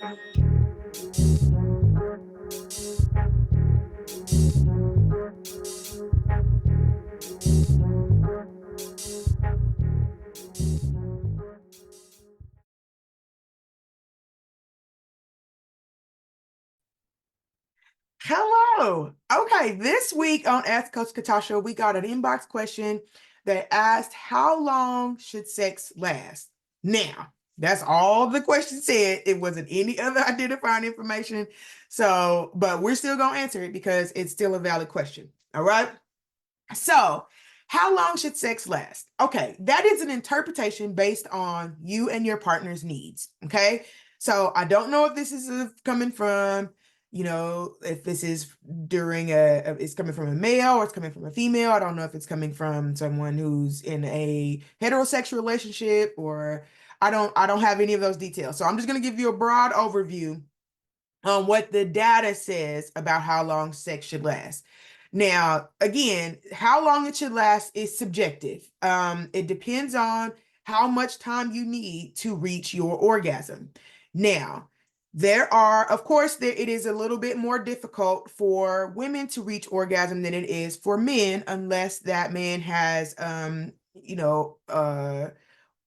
Hello. Okay, this week on Ask Coach Catasha, we got an inbox question that asked, how long should sex last? Now, that's all the question said. It wasn't any other identifying information. So, but we're still going to answer it because it's still a valid question. All right. So, how long should sex last? Okay, that is an interpretation based on you and your partner's needs. Okay, so I don't know if this is coming from, if this is during it's coming from a male or it's coming from a female. I don't know if it's coming from someone who's in a heterosexual relationship, or I don't have any of those details. So I'm just going to give you a broad overview on what the data says about how long sex should last. Now, again, how long it should last is subjective. It depends on how much time you need to reach your orgasm. Now, of course, it is a little bit more difficult for women to reach orgasm than it is for men, unless that man has,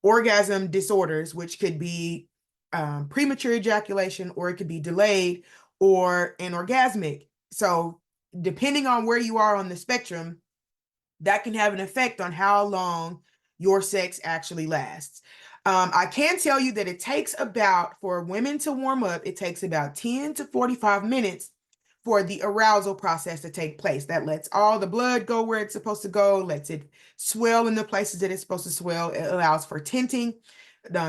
orgasm disorders, which could be premature ejaculation, or it could be delayed or anorgasmic. So depending on where you are on the spectrum, that can have an effect on how long your sex actually lasts. I can tell you that for women to warm up, it takes about 10 to 45 minutes for the arousal process to take place. That lets all the blood go where it's supposed to go, lets it swell in the places that it's supposed to swell. It allows for tenting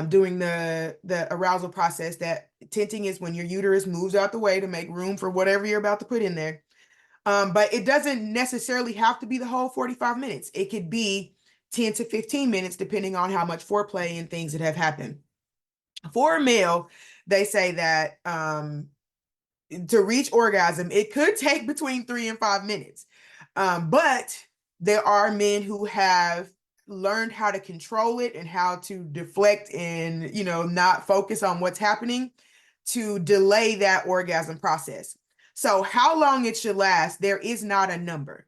during the arousal process. That tenting is when your uterus moves out the way to make room for whatever you're about to put in there. But it doesn't necessarily have to be the whole 45 minutes. It could be 10 to 15 minutes, depending on how much foreplay and things that have happened. For a male, they say that to reach orgasm, it could take between 3 and 5 minutes. But there are men who have learned how to control it and how to deflect and, not focus on what's happening to delay that orgasm process. So how long it should last, there is not a number.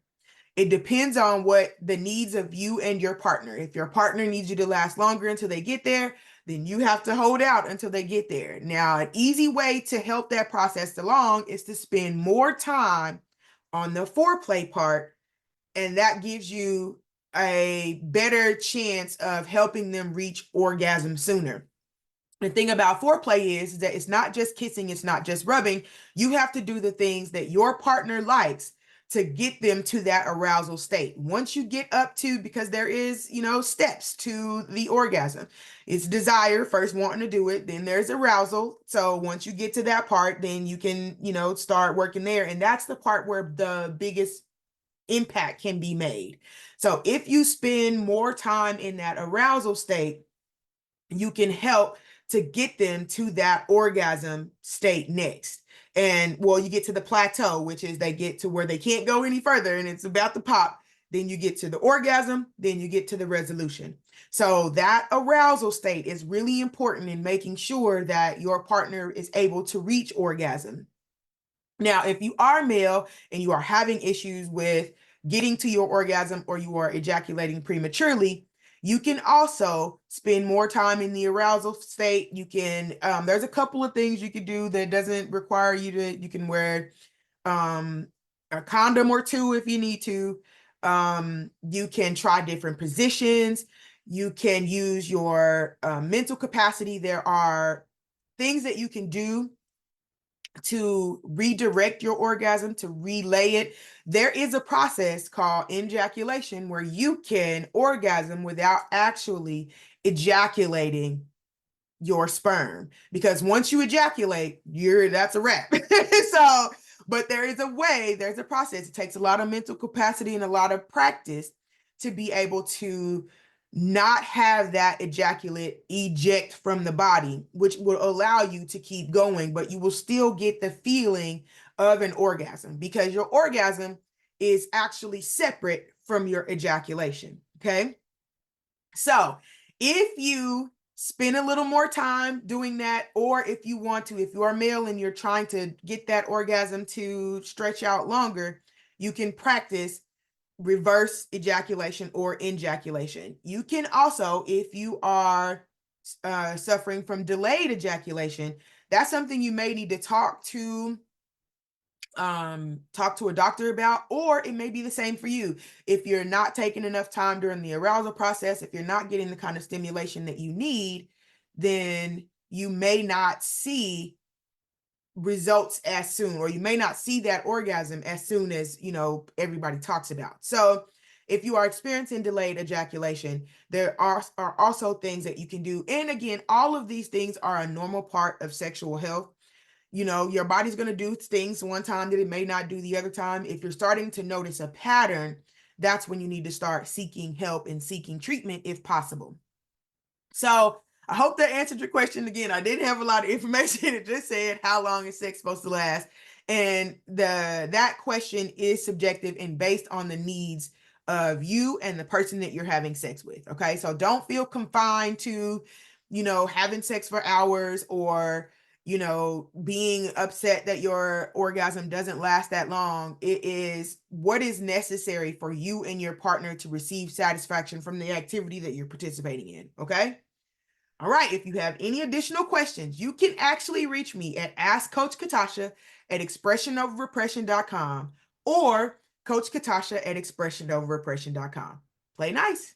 It depends on what the needs of you and your partner. If your partner needs you to last longer until they get there, then you have to hold out until they get there. Now, an easy way to help that process along is to spend more time on the foreplay part, and that gives you a better chance of helping them reach orgasm sooner. The thing about foreplay is that it's not just kissing, it's not just rubbing. You have to do the things that your partner likes to get them to that arousal state. Once you get up to, because there is, steps to the orgasm. It's desire, first wanting to do it, then there's arousal. So once you get to that part, then you can, start working there. And that's the part where the biggest impact can be made. So if you spend more time in that arousal state, you can help to get them to that orgasm state next. And you get to the plateau, which is they get to where they can't go any further and it's about to pop. Then you get to the orgasm, then you get to the resolution. So that arousal state is really important in making sure that your partner is able to reach orgasm. Now, if you are male and you are having issues with getting to your orgasm, or you are ejaculating prematurely, you can also spend more time in the arousal state. You can, there's a couple of things you could do that doesn't require you can wear a condom or two if you need to. You can try different positions. You can use your mental capacity. There are things that you can do to redirect your orgasm, to relay it. There is a process called ejaculation where you can orgasm without actually ejaculating your sperm, because once you ejaculate, that's a wrap. So, but there's a process. It takes a lot of mental capacity and a lot of practice to be able to not have that ejaculate eject from the body, which will allow you to keep going, but you will still get the feeling of an orgasm, because your orgasm is actually separate from your ejaculation. Okay. So if you spend a little more time doing that. Or if you want to, if you are male and you're trying to get that orgasm to stretch out longer, you can practice reverse ejaculation or ejaculation. You can also, if you are suffering from delayed ejaculation, that's something you may need to talk to a doctor about, or it may be the same for you. If you're not taking enough time during the arousal process, if you're not getting the kind of stimulation that you need, then you may not see results as soon, or you may not see that orgasm as soon as everybody talks about. So if you are experiencing delayed ejaculation, there are also things that you can do. And again, all of these things are a normal part of sexual health. Your body's going to do things one time that it may not do the other time. If you're starting to notice a pattern, that's when you need to start seeking help and seeking treatment if possible. So I hope that answered your question. Again, I didn't have a lot of information. It just said, how long is sex supposed to last? And that question is subjective and based on the needs of you and the person that you're having sex with. Okay. So don't feel confined to, having sex for hours, or, being upset that your orgasm doesn't last that long. It is what is necessary for you and your partner to receive satisfaction from the activity that you're participating in. Okay. All right. If you have any additional questions, you can actually reach me at Ask Coach Catasha at expressionoverrepression.com or Coach Catasha at expressionoverrepression.com. Play nice.